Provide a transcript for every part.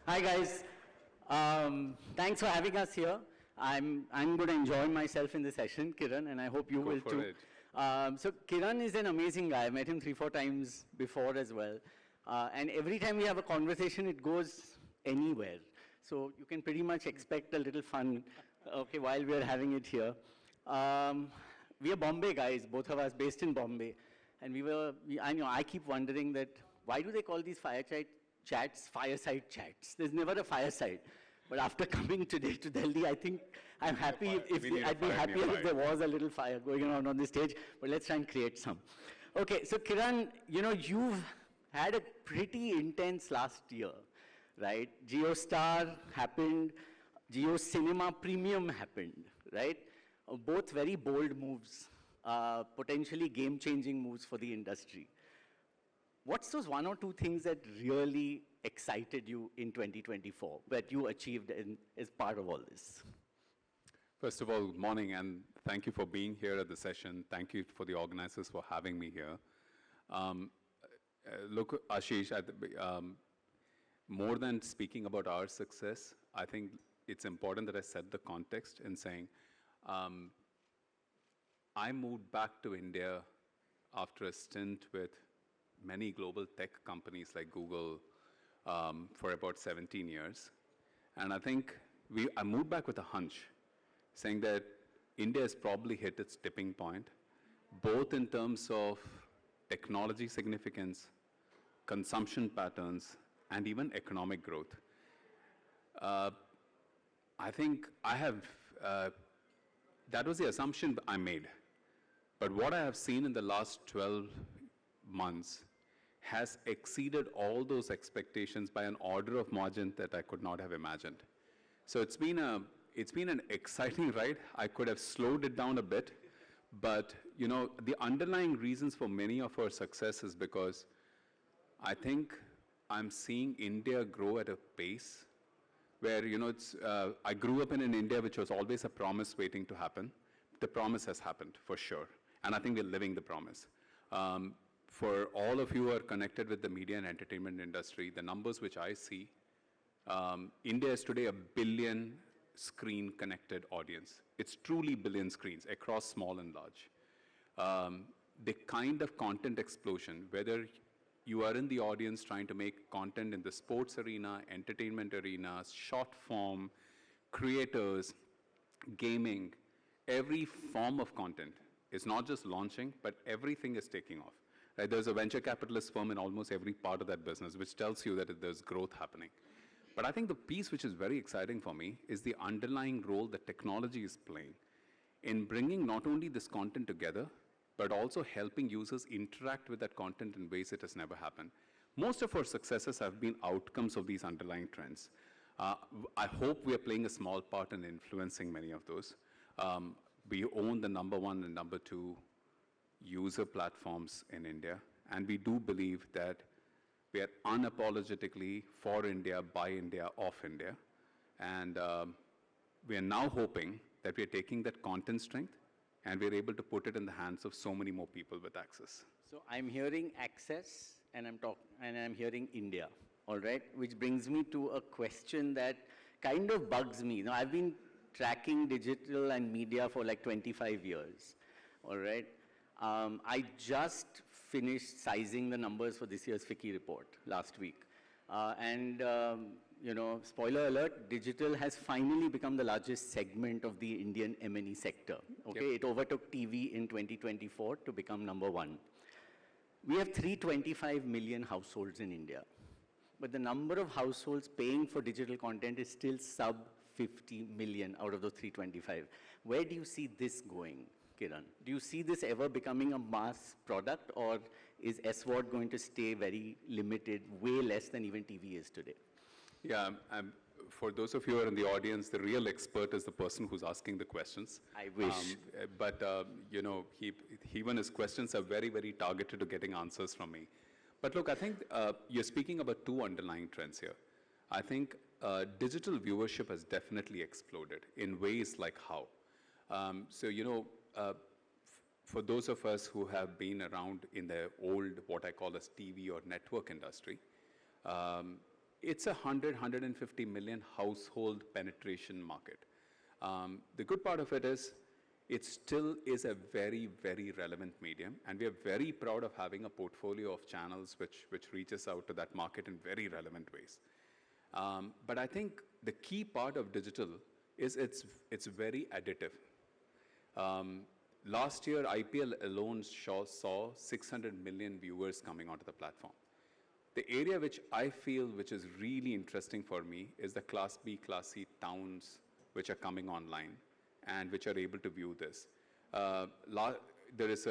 Hi guys. Thanks for having us here. I'm going to enjoy myself in the session, Kiran, and I hope you will too. So Kiran is an amazing guy. I met him 3-4 times before as well. And every time we have a conversation, it goes anywhere. So you can pretty much expect a little fun, okay, while we are having it here. We are Bombay guys, both of us based in Bombay. And I keep wondering that why do they call these fireside chats? There's never a fireside. But after coming today to Delhi, I think I'd be happier if there was a little fire going on the stage. But let's try and create some. Okay, so Kiran, you've had a pretty intense last year, right? JioStar happened, Jio Cinema Premium happened, right? Both very bold moves, potentially game-changing moves for the industry. What's those one or two things that really excited you in 2024 that you achieved as part of all this? First of all, good morning, and thank you for being here at the session. Thank you for the organizers for having me here. Look, Ashish, more than speaking about our success, I think it's important that I set the context in saying, I moved back to India after a stint with many global tech companies like Google for about 17 years. And I think I moved back with a hunch, saying that India has probably hit its tipping point, both in terms of technology significance, consumption patterns, and even economic growth. I think that was the assumption I made. But what I have seen in the last 12 months has exceeded all those expectations by an order of margin that I could not have imagined. So it's been an exciting ride. I could have slowed it down a bit, but the underlying reasons for many of our success is because I think I'm seeing India grow at a pace where I grew up in an India which was always a promise waiting to happen. The promise has happened for sure, and I think we're living the promise. For all of you who are connected with the media and entertainment industry, the numbers which I see, India is today a billion screen connected audience. It's truly billion screens across small and large. The kind of content explosion, whether you are in the audience trying to make content in the sports arena, entertainment arena, short form, creators, gaming, every form of content is not just launching, but everything is taking off. Right? There's a venture capitalist firm in almost every part of that business, which tells you that there's growth happening. But I think the piece which is very exciting for me is the underlying role that technology is playing in bringing not only this content together, but also helping users interact with that content in ways it has never happened. Most of our successes have been outcomes of these underlying trends. I hope we are playing a small part in influencing many of those. We own the #1 and #2 user platforms in India, and we do believe that we are unapologetically for India, by India, of India. And we are now hoping that we are taking that content strength and we're able to put it in the hands of so many more people with access. So I'm hearing access and I'm hearing India, all right? Which brings me to a question that kind of bugs me. Now, I've been tracking digital and media for like 25 years, all right? I just finished sizing the numbers for this year's FICCI report last week. Spoiler alert, digital has finally become the largest segment of the Indian M&E sector. Okay, It overtook TV in 2024 to become #1. We have 325 million households in India, but the number of households paying for digital content is still sub 50 million out of those 325. Where do you see this going, Kiran? Do you see this ever becoming a mass product, or is SWOT going to stay very limited, way less than even TV is today? Yeah, for those of you who are in the audience, the real expert is the person who's asking the questions. I wish. Even his questions are very, very targeted to getting answers from me. But look, I think you're speaking about two underlying trends here. I think digital viewership has definitely exploded in ways like how. For those of us who have been around in the old, what I call as TV or network industry, it's a 150 million household penetration market. The good part of it is it still is a very, very relevant medium, and we are very proud of having a portfolio of channels which reaches out to that market in very relevant ways. But I think the key part of digital is it's very additive. Last year, IPL alone saw 600 million viewers coming onto the platform. The area which I feel which is really interesting for me is the Class B, Class C towns which are coming online and which are able to view this. There is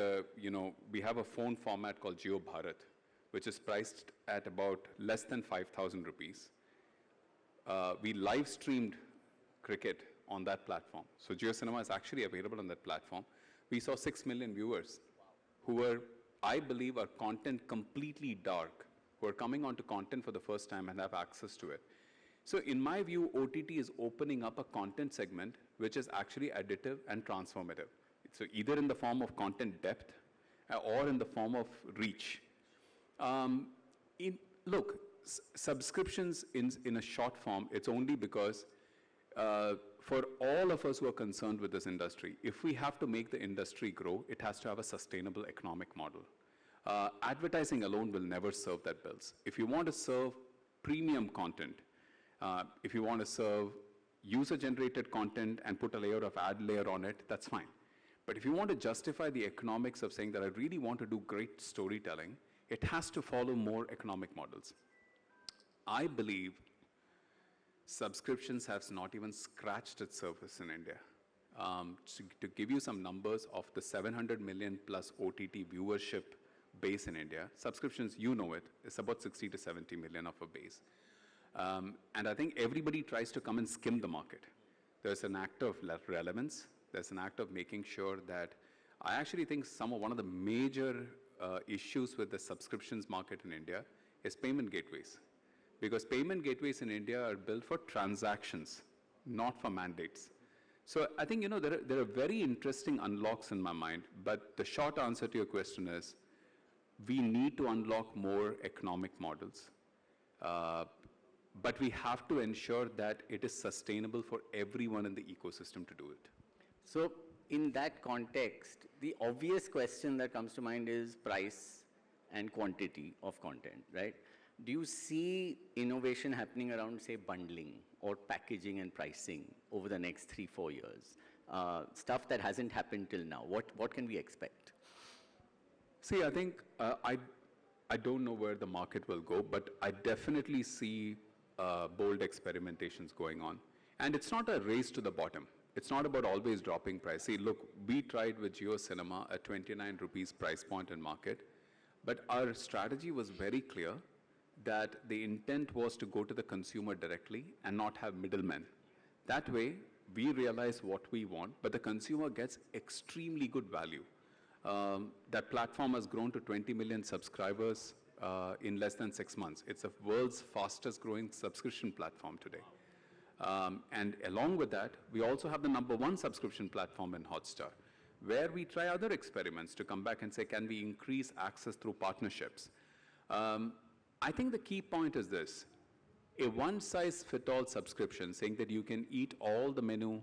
we have a phone format called Jio Bharat, which is priced at about less than 5,000 rupees. We live streamed cricket on that platform. So Jio Cinema is actually available on that platform. We saw 6 million viewers who were, I believe, are content completely dark, who are coming onto content for the first time and have access to it. So in my view, OTT is opening up a content segment which is actually additive and transformative. So either in the form of content depth or in the form of reach. Subscriptions in a short form, it's only because for all of us who are concerned with this industry, if we have to make the industry grow, it has to have a sustainable economic model. Advertising alone will never serve that bills. If you want to serve premium content, if you want to serve user-generated content and put a layer of ad layer on it, that's fine. But if you want to justify the economics of saying that I really want to do great storytelling, it has to follow more economic models. I believe subscriptions have not even scratched its surface in India. To give you some numbers of the 700 million plus OTT viewership base in India, subscriptions, you know it, it's about 60 to 70 million of a base. And I think everybody tries to come and skim the market. There's an act of relevance. There's an act of making sure that I actually think one of the major issues with the subscriptions market in India is payment gateways. Because payment gateways in India are built for transactions, not for mandates. So I think, there are very interesting unlocks in my mind, but the short answer to your question is, we need to unlock more economic models. But we have to ensure that it is sustainable for everyone in the ecosystem to do it. So in that context, the obvious question that comes to mind is price and quantity of content, right? Do you see innovation happening around, say, bundling or packaging and pricing over the next 3-4 years? Stuff that hasn't happened till now. What can we expect? See, I think I don't know where the market will go, but I definitely see bold experimentations going on. And it's not a race to the bottom. It's not about always dropping price. See, look, we tried with Jio Cinema at 29 rupees price point in market, but our strategy was very clear that the intent was to go to the consumer directly and not have middlemen. That way, we realize what we want, but the consumer gets extremely good value. That platform has grown to 20 million subscribers in less than 6 months. It's the world's fastest growing subscription platform today. And along with that, we also have the #1 subscription platform in Hotstar, where we try other experiments to come back and say, can we increase access through partnerships? I think the key point is this. A one-size-fits-all subscription saying that you can eat all the menu,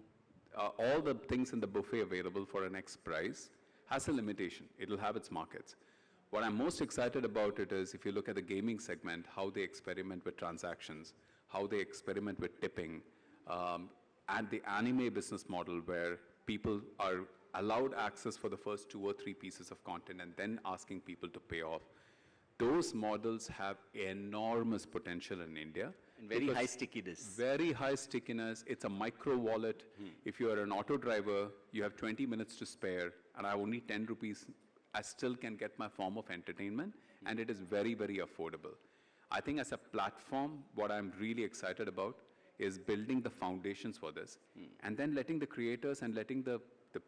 all the things in the buffet available for an X price has a limitation. It'll have its markets. What I'm most excited about it is if you look at the gaming segment, how they experiment with transactions, how they experiment with tipping, and the anime business model where people are allowed access for the first 2 or 3 pieces of content and then asking people to pay off. Those models have enormous potential in India. And very high stickiness. Very high stickiness. It's a micro wallet. If you are an auto driver, you have 20 minutes to spare, and I have only 10 rupees. I still can get my form of entertainment, and it is very, very affordable. I think as a platform, what I'm really excited about is building the foundations for this, and then letting the creators and letting the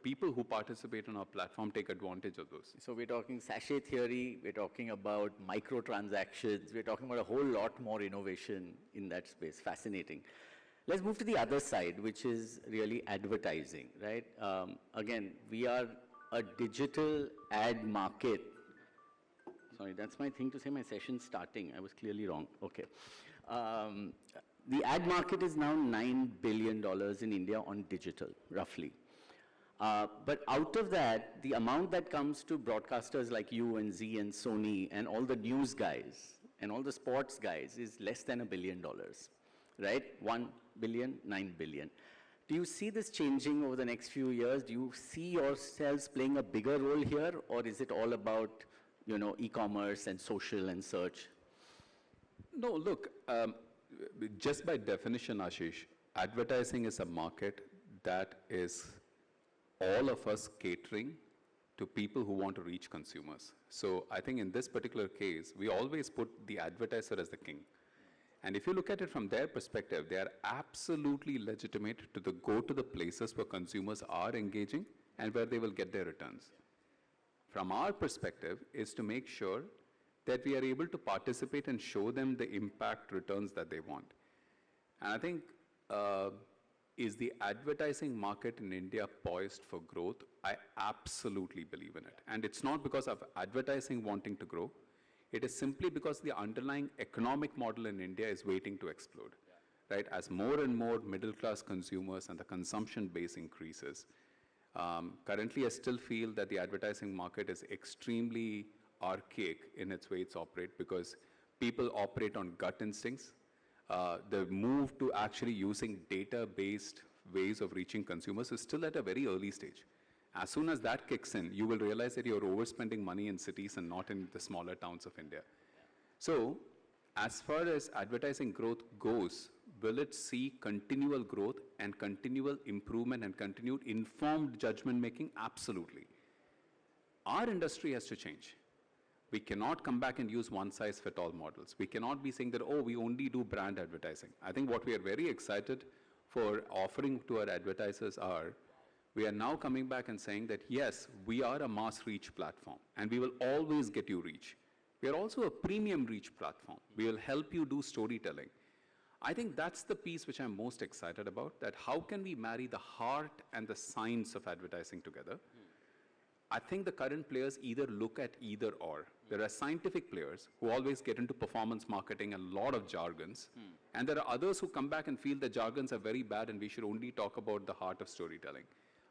people who participate on our platform take advantage of those. So we're talking sachet theory, we're talking about microtransactions, we're talking about a whole lot more innovation in that space. Fascinating. Let's move to the other side, which is really advertising, right? Again, we are a digital ad market. Sorry, that's my thing to say my session's starting. I was clearly wrong. Okay. Um, the ad market is now $9 billion in India on digital, roughly. But out of that, the amount that comes to broadcasters like you and Z and Sony and all the news guys and all the sports guys is less than $1 billion, right? 1 billion, 9 billion. Do you see this changing over the next few years? Do you see yourselves playing a bigger role here, or is it all about, e-commerce and social and search? No, look, just by definition, Ashish, advertising is a market that is all of us catering to people who want to reach consumers. So I think in this particular case, we always put the advertiser as the king. And if you look at it from their perspective, they are absolutely legitimate to go to the places where consumers are engaging and where they will get their returns. From our perspective is to make sure that we are able to participate and show them the impact returns that they want. And I think, is the advertising market in India poised for growth? I absolutely believe in it. And it's not because of advertising wanting to grow. It is simply because the underlying economic model in India is waiting to explode, right? As more and more middle-class consumers and the consumption base increases. Currently, I still feel that the advertising market is extremely archaic in its way it's operate because people operate on gut instincts. The move to actually using data-based ways of reaching consumers is still at a very early stage. As soon as that kicks in, you will realize that you're overspending money in cities and not in the smaller towns of India. So, as far as advertising growth goes, will it see continual growth and continual improvement and continued informed judgment making? Absolutely. Our industry has to change. We cannot come back and use one-size-fits-all models. We cannot be saying that, oh, we only do brand advertising. I think what we are very excited for offering to our advertisers are, we are now coming back and saying that, yes, we are a mass reach platform, and we will always get you reach. We are also a premium reach platform. We will help you do storytelling. I think that's the piece which I'm most excited about, that how can we marry the heart and the science of advertising together? I think the current players either look at either or. There are scientific players who always get into performance marketing and a lot of jargons. And there are others who come back and feel the jargons are very bad and we should only talk about the heart of storytelling.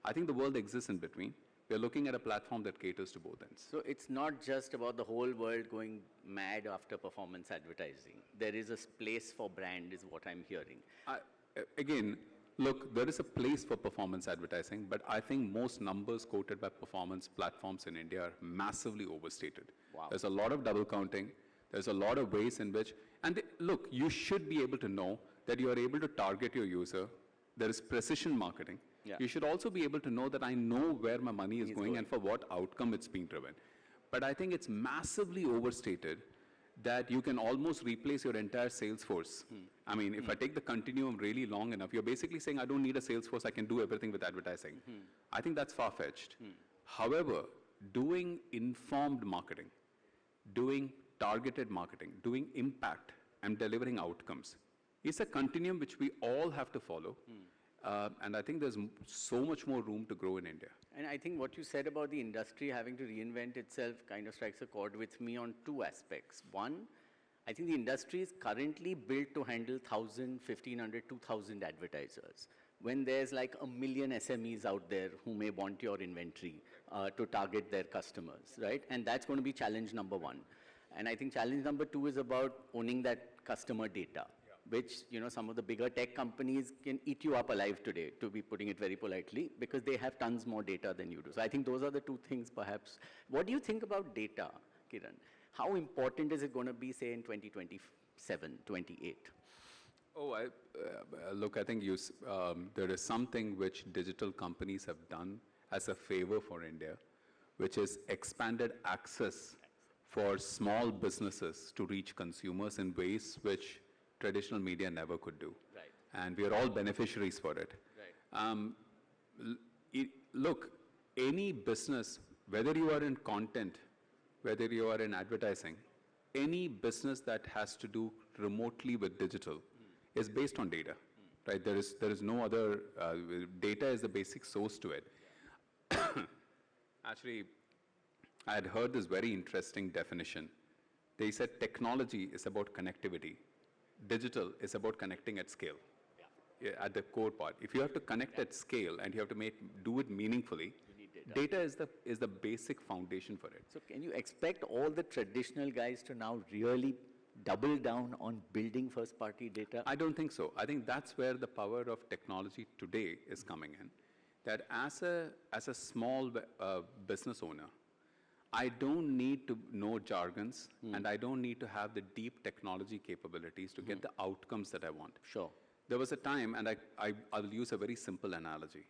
I think the world exists in between. We're looking at a platform that caters to both ends. So it's not just about the whole world going mad after performance advertising. There is a place for brand is what I'm hearing. Again, look, there is a place for performance advertising, but I think most numbers quoted by performance platforms in India are massively overstated. Wow. There's a lot of double counting. There's a lot of ways in which, and look, you should be able to know that you are able to target your user. There is precision marketing. Yeah. You should also be able to know that I know where my money is going and for what outcome it's being driven. But I think it's massively overstated that you can almost replace your entire sales force. I mean, if I take the continuum really long enough, you're basically saying I don't need a sales force, I can do everything with advertising. I think that's far-fetched. However, doing informed marketing, doing targeted marketing, doing impact and delivering outcomes is a continuum which we all have to follow. And I think there's so much more room to grow in India. And I think what you said about the industry having to reinvent itself kind of strikes a chord with me on two aspects. One, I think the industry is currently built to handle 1,000, 1,500, 2,000 advertisers. When there's like 1 million SMEs out there who may want your inventory to target their customers, right? And that's going to be challenge number one. And I think challenge number two is about owning that customer data, which, some of the bigger tech companies can eat you up alive today, to be putting it very politely, because they have tons more data than you do. So I think those are the two things, perhaps. What do you think about data, Kiran? How important is it going to be, say, in 2027, 28? Oh, look, I think there is something which digital companies have done as a favor for India, which is expanded access for small businesses to reach consumers in ways which traditional media never could do. Right. And we are all beneficiaries for it. Right. Look, any business, whether you are in content, whether you are in advertising, any business that has to do remotely with digital is based on data, right? There is no other, data is the basic source to it. Actually, I had heard this very interesting definition. They said technology is about connectivity digital is about connecting at scale. Yeah, at the core part. If you have to connect at scale and you have to do it meaningfully, data is the basic foundation for it. So can you expect all the traditional guys to now really double down on building first-party data? I don't think so. I think that's where the power of technology today is coming in. That as a small business owner, I don't need to know jargons and I don't need to have the deep technology capabilities to get the outcomes that I want. Sure. There was a time, and I'll use a very simple analogy.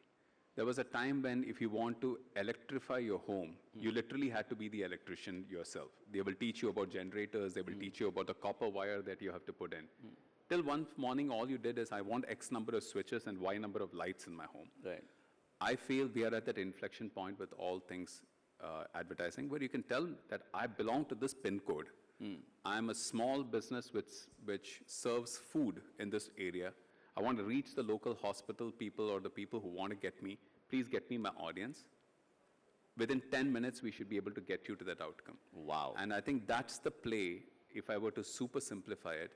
There was a time when if you want to electrify your home, you literally had to be the electrician yourself. They will teach you about generators, they will teach you about the copper wire that you have to put in. Till one morning, all you did is, I want X number of switches and Y number of lights in my home. Right. I feel we are at that inflection point with all things advertising, where you can tell that I belong to this pin code. I'm a small business which serves food in this area. I want to reach the local hospital people or the people who want to get me. Please get me my audience. Within 10 minutes, we should be able to get you to that outcome. Wow. And I think that's the play, if I were to super simplify it,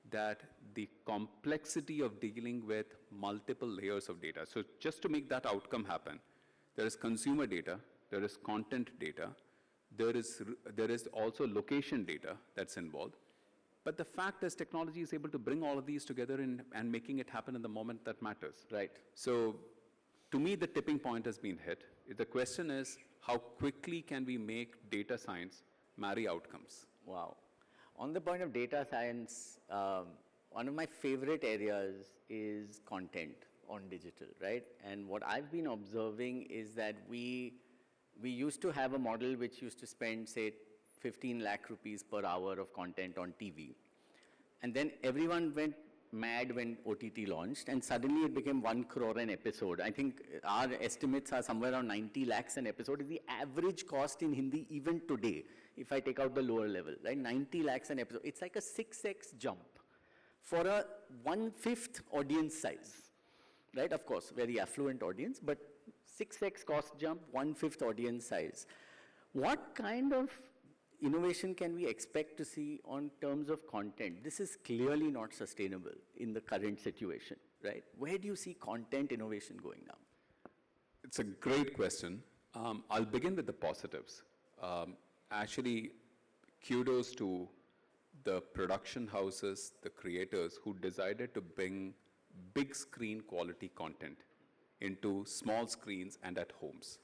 that the complexity of dealing with multiple layers of data. So just to make that outcome happen, there is consumer data, there is content data, there is also location data that's involved. But the fact is technology is able to bring all of these together and making it happen in the moment that matters. Right. So to me, the tipping point has been hit. The question is, how quickly can we make data science marry outcomes? Wow. On the point of data science, one of my favorite areas is content on digital, right? And what I've been observing is that we used to have a model which used to spend, say, 15 lakh rupees per hour of content on TV. And then everyone went mad when OTT launched, and suddenly it became 1 crore an episode. I think our estimates are somewhere around 90 lakhs an episode is the average cost in Hindi even today, if I take out the lower level, right? 90 lakhs an episode. It's like a 6x jump for a 1/5 audience size, right? Of course, very affluent audience, but 6x cost jump, 1/5 audience size. What kind of innovation can we expect to see on terms of content? This is clearly not sustainable in the current situation, right? Where do you see content innovation going now? It's a great question. I'll begin with the positives. Actually, kudos to the production houses, the creators who decided to bring big screen quality content into small screens and at homes.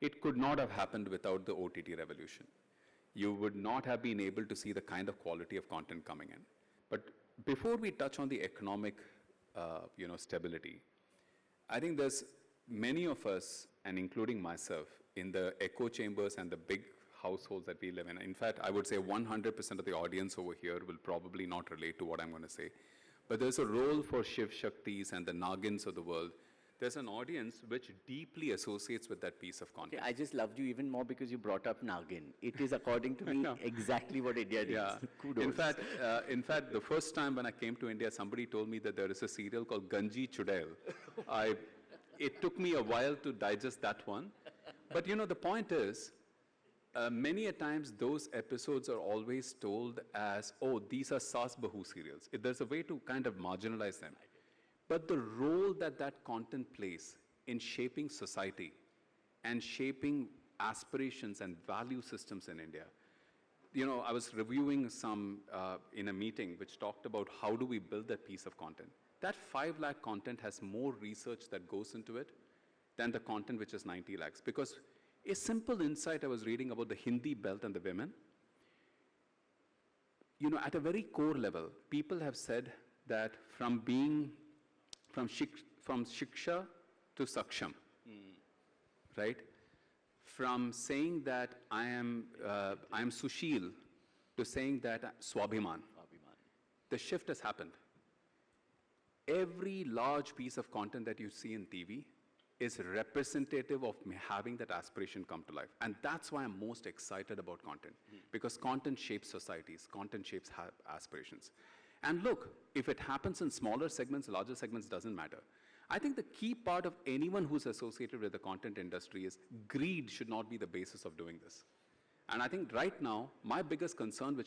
It could not have happened without the OTT revolution. You would not have been able to see the kind of quality of content coming in. But before we touch on the economic stability, I think there's many of us, and including myself, in the echo chambers and the big households that we live in. In fact, I would say 100% of the audience over here will probably not relate to what I'm going to say. But there's a role for Shiv Shaktis and the Nagins of the world. There's an audience which deeply associates with that piece of content. Okay, I just loved you even more because you brought up Nagin. It is, according to me, exactly what India is. Yeah. Kudos. In fact, the first time when I came to India, somebody told me that there is a serial called Ganji Chudail. It took me a while to digest that one. But the point is, many a times those episodes are always told as, oh, these are Saas Bahu serials. There's a way to kind of marginalize them. But the role that content plays in shaping society and shaping aspirations and value systems in India. I was reviewing some in a meeting which talked about how do we build that piece of content. That 5 lakh content has more research that goes into it than the content which is 90 lakhs. Because a simple insight I was reading about the Hindi belt and the women, at a very core level, people have said that from shiksha to saksham, right? From saying that I am Sushil to saying that Swabhiman. The shift has happened. Every large piece of content that you see in TV is representative of me having that aspiration come to life. And that's why I'm most excited about content. Because content shapes societies, content shapes aspirations. And look, if it happens in smaller segments, larger segments, doesn't matter. I think the key part of anyone who's associated with the content industry is greed should not be the basis of doing this. And I think right now, my biggest concern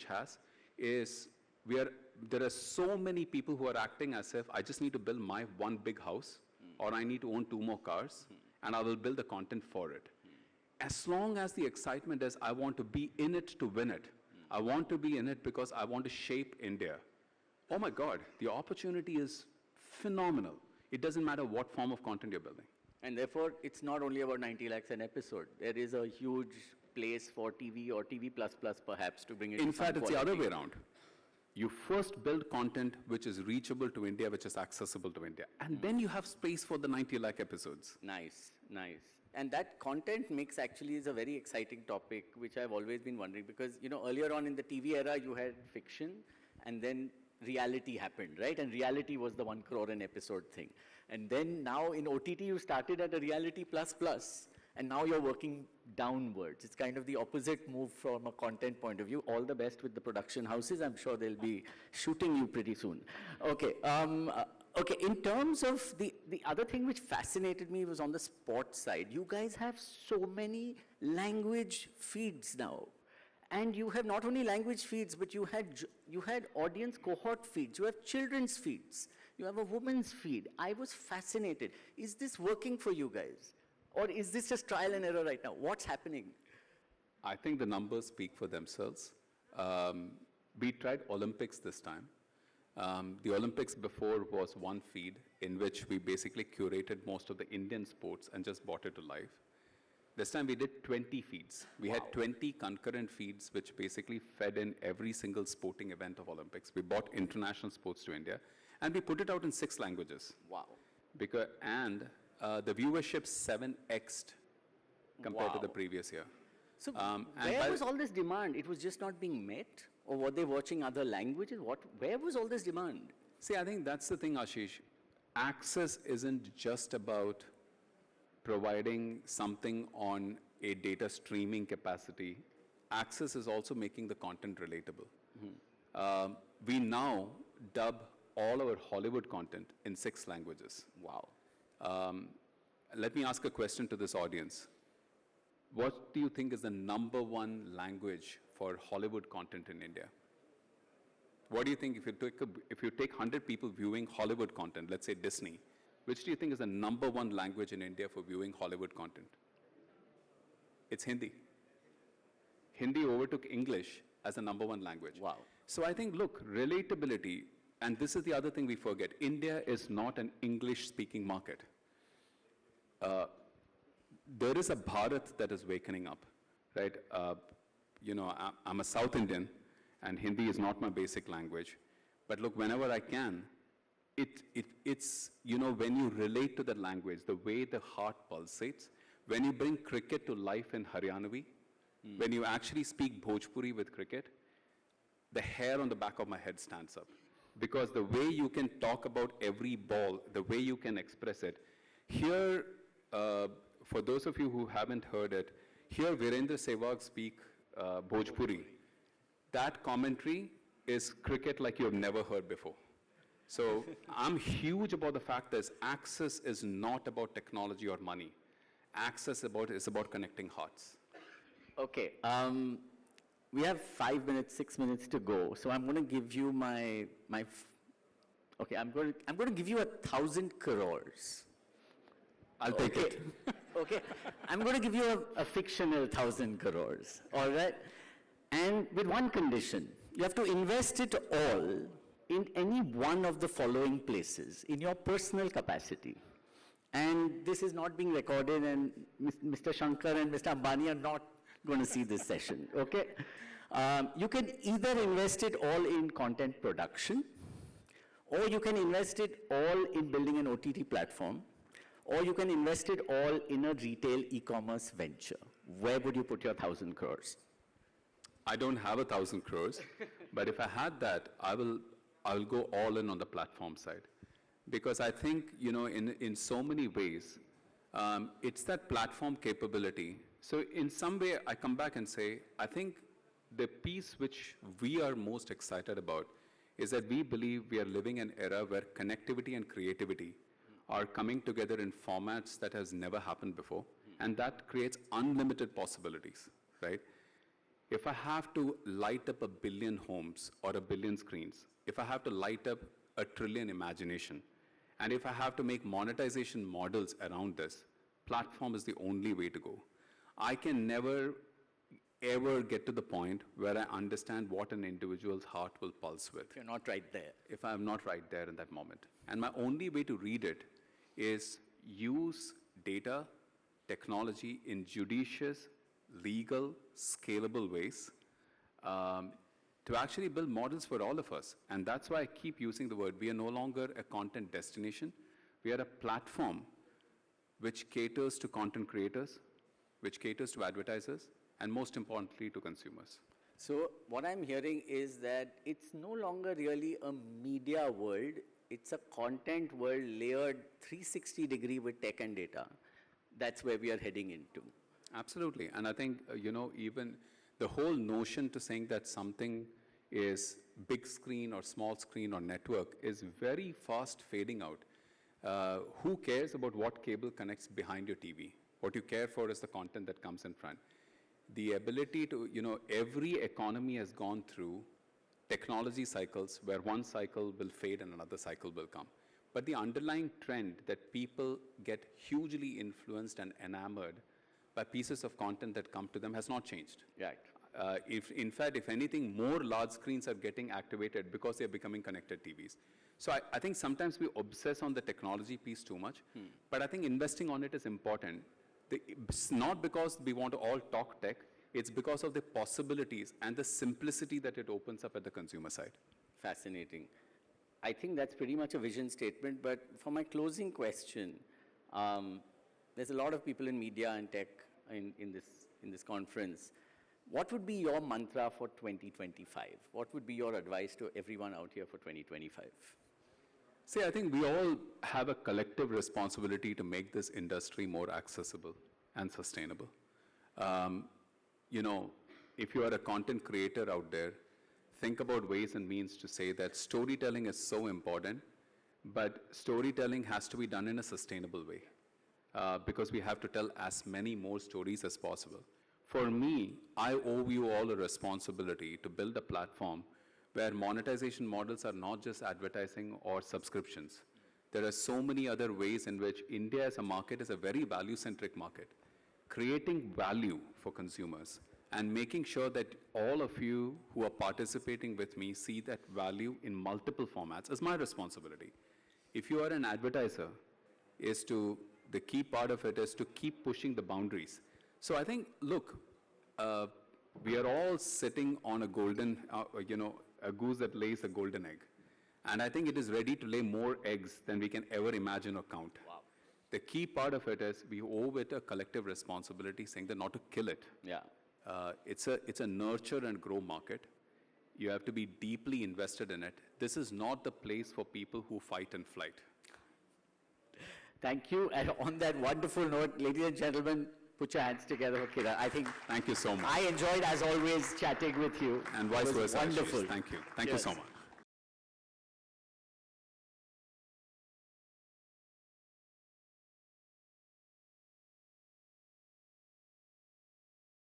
is we are, there are so many people who are acting as if I just need to build my one big house, or I need to own 2 more cars, and I will build the content for it. As long as the excitement is, I want to be in it to win it. I want to be in it because I want to shape India. Oh my God, the opportunity is phenomenal. It doesn't matter what form of content you're building. And therefore, it's not only about 90 lakhs an episode. There is a huge place for TV or TV++ perhaps to bring it In to some fact, it's the quality. other way around. You first build content which is reachable to India, which is accessible to India. And then you have space for the 90 lakh episodes. Nice, nice. And that content mix actually is a very exciting topic, which I've always been wondering, because, you know, earlier on in the TV era, you had fiction, and then reality happened, right? And reality was the 1 crore an episode thing. And then now in OTT, you started at a reality plus, and now you're working downwards. It's kind of the opposite move from a content point of view. All the best with the production houses. I'm sure they'll be shooting you pretty soon. Okay. Okay, in terms of the other thing which fascinated me was on the sports side. You guys have so many language feeds now. And you have not only language feeds, but you had audience cohort feeds. You have children's feeds. You have a woman's feed. I was fascinated. Is this working for you guys? Or is this just trial and error right now? What's happening? I think the numbers speak for themselves. We tried Olympics this time. The Olympics before was one feed in which we basically curated most of the Indian sports and just brought it to life. This time we did 20 feeds. We had 20 concurrent feeds which basically fed in every single sporting event of Olympics. We brought international sports to India and we put it out in 6 languages. Wow. The viewership 7x'd compared to the previous year. So where was all this demand? It was just not being met? Or were they watching other languages? Where was all this demand? See, I think that's the thing, Ashish. Access isn't just about providing something on a data streaming capacity. Access is also making the content relatable. We now dub all our Hollywood content in 6 languages. Wow. Let me ask a question to this audience. What do you think is the #1 language for Hollywood content in India? What do you think if you take 100 people viewing Hollywood content, let's say Disney, which do you think is the #1 language in India for viewing Hollywood content? It's Hindi. Hindi overtook English as the #1 language. Wow. So I think, look, relatability, and this is the other thing we forget. India is not an English-speaking market. There is a Bharat that is wakening up, right? You know, I'm a South Indian, and Hindi is not my basic language. But look, whenever I can, it's, you know, when you relate to the language, the way the heart pulsates, when you bring cricket to life in Haryanavi, when you actually speak Bhojpuri with cricket, the hair on the back of my head stands up. Because the way you can talk about every ball, the way you can express it, here, for those of you who haven't heard it, here Virendra Sehwag speak Bhojpuri. That commentary is cricket like you have never heard before. So I'm huge about the fact that access is not about technology or money. Access is about connecting hearts. Okay. We have 5 minutes, 6 minutes to go. So I'm going to give you okay, I'm going to give you 1,000 crores. I'll take it. Okay. I'm going to give you a fictional 1,000 crores. All right? And with one condition. You have to invest it all in any one of the following places in your personal capacity. And this is not being recorded, and Mr. Shankar and Mr. Ambani are not going to see this session, okay? You can either invest it all in content production, or you can invest it all in building an OTT platform, or you can invest it all in a retail e-commerce venture. Where would you put your 1,000 crores? I don't have 1,000 crores, but if I had that, I'll go all in on the platform side. Because I think, you know, in so many ways, it's that platform capability. So in some way, I come back and say, I think the piece which we are most excited about is that we believe we are living an era where connectivity and creativity are coming together in formats that has never happened before, and that creates unlimited possibilities, right? If I have to light up 1 billion homes or 1 billion screens, if I have to light up 1 trillion imagination, and if I have to make monetization models around this, platform is the only way to go. I can never, ever get to the point where I understand what an individual's heart will pulse with. You're not right there. If I'm not right there in that moment. And my only way to read it is use data, technology in judicious, legal, scalable ways to actually build models for all of us. And that's why I keep using the word, we are no longer a content destination. We are a platform which caters to content creators, which caters to advertisers, and most importantly, to consumers. So what I'm hearing is that it's no longer really a media world, it's a content world layered 360-degree with tech and data. That's where we are heading into. Absolutely, and I think, even the whole notion to saying that something is big screen or small screen or network is very fast fading out. Who cares about what cable connects behind your TV? What you care for is the content that comes in front. The ability to, every economy has gone through technology cycles where one cycle will fade and another cycle will come. But the underlying trend that people get hugely influenced and enamored by pieces of content that come to them has not changed. Right. In fact, if anything, more large screens are getting activated because they're becoming connected TVs. So I think sometimes we obsess on the technology piece too much, but I think investing on it is important. It's not because we want to all talk tech, it's because of the possibilities and the simplicity that it opens up at the consumer side. Fascinating. I think that's pretty much a vision statement, but for my closing question, there's a lot of people in media and tech in this conference. What would be your mantra for 2025? What would be your advice to everyone out here for 2025? See, I think we all have a collective responsibility to make this industry more accessible and sustainable. If you are a content creator out there, think about ways and means to say that storytelling is so important, but storytelling has to be done in a sustainable way because we have to tell as many more stories as possible. For me, I owe you all a responsibility to build a platform where monetization models are not just advertising or subscriptions. There are so many other ways in which India as a market is a very value-centric market. Creating value for consumers and making sure that all of you who are participating with me see that value in multiple formats is my responsibility. If you are an advertiser, the key part of it is to keep pushing the boundaries. So I think, look, we are all sitting on a golden, a goose that lays a golden egg. And I think it is ready to lay more eggs than we can ever imagine or count. Wow. The key part of it is we owe it a collective responsibility saying that not to kill it. Yeah. It's a nurture and grow market. You have to be deeply invested in it. This is not the place for people who fight and flight. Thank you. And on that wonderful note, ladies and gentlemen, put your hands together for Kiran. I think. Thank you so much. I enjoyed, as always, chatting with you. And vice versa. Wonderful. Ashish. Thank you. Thank you so much.